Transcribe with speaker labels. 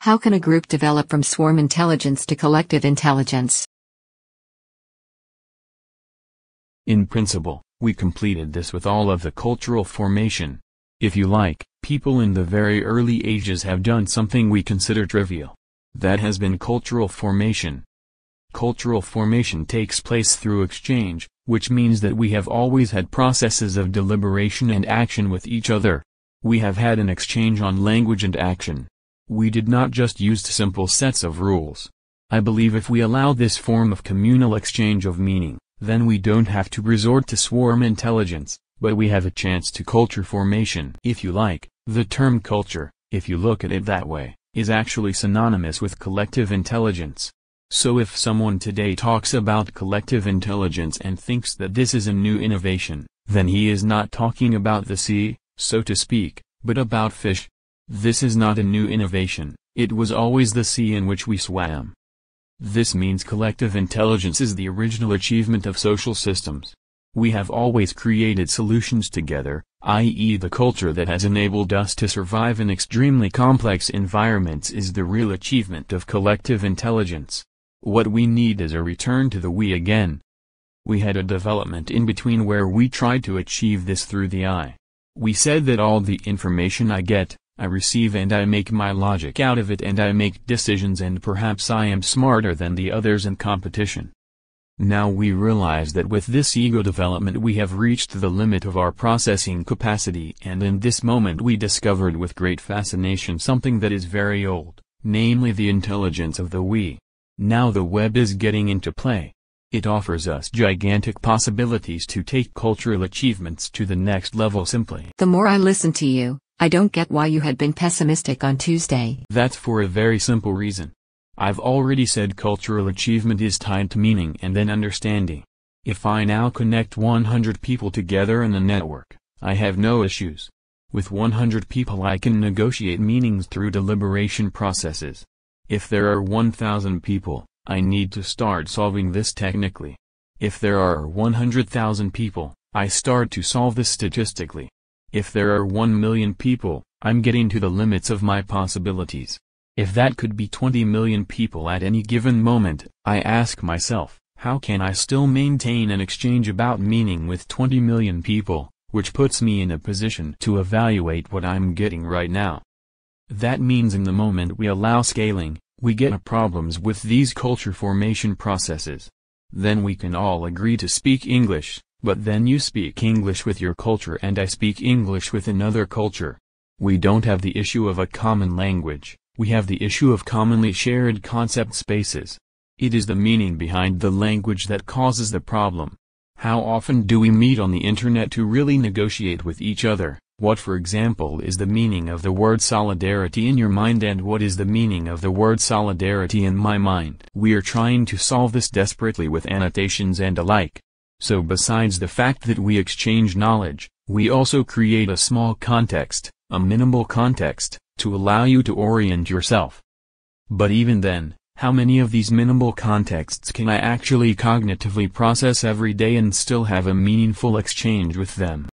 Speaker 1: How can a group develop from swarm intelligence to collective intelligence?
Speaker 2: In principle, we completed this with all of the cultural formation. If you like, people in the very early ages have done something we consider trivial. That has been cultural formation. Cultural formation takes place through exchange, which means that we have always had processes of deliberation and action with each other. We have had an exchange on language and action. We did not just use simple sets of rules. I believe if we allow this form of communal exchange of meaning, then we don't have to resort to swarm intelligence, but we have a chance to culture formation. If you like, the term culture, if you look at it that way, is actually synonymous with collective intelligence. So if someone today talks about collective intelligence and thinks that this is a new innovation, then he is not talking about the sea, so to speak, but about fish. This is not a new innovation, it was always the sea in which we swam. This means collective intelligence is the original achievement of social systems. We have always created solutions together, i.e. the culture that has enabled us to survive in extremely complex environments is the real achievement of collective intelligence. What we need is a return to the we again. We had a development in between where we tried to achieve this through the I. We said that all the information I get, I receive and I make my logic out of it and I make decisions and perhaps I am smarter than the others in competition. Now we realize that with this ego development we have reached the limit of our processing capacity, and in this moment we discovered with great fascination something that is very old, namely the intelligence of the we. Now the web is getting into play. It offers us gigantic possibilities to take cultural achievements to the next level simply.
Speaker 1: The more I listen to you, I don't get why you had been pessimistic on Tuesday.
Speaker 2: That's for a very simple reason. I've already said cultural achievement is tied to meaning and then understanding. If I now connect 100 people together in a network, I have no issues. With 100 people I can negotiate meanings through deliberation processes. If there are 1,000 people, I need to start solving this technically. If there are 100,000 people, I start to solve this statistically. If there are 1 million people, I'm getting to the limits of my possibilities. If that could be 20 million people at any given moment, I ask myself, how can I still maintain an exchange about meaning with 20 million people, which puts me in a position to evaluate what I'm getting right now. That means in the moment we allow scaling, we get problems with these culture formation processes. Then we can all agree to speak English, but then you speak English with your culture and I speak English with another culture. We don't have the issue of a common language. We have the issue of commonly shared concept spaces. It is the meaning behind the language that causes the problem. How often do we meet on the internet to really negotiate with each other? What, for example, is the meaning of the word solidarity in your mind and what is the meaning of the word solidarity in my mind? We are trying to solve this desperately with annotations and alike. So besides the fact that we exchange knowledge, we also create a small context, a minimal context, to allow you to orient yourself. But even then, how many of these minimal contexts can I actually cognitively process every day and still have a meaningful exchange with them?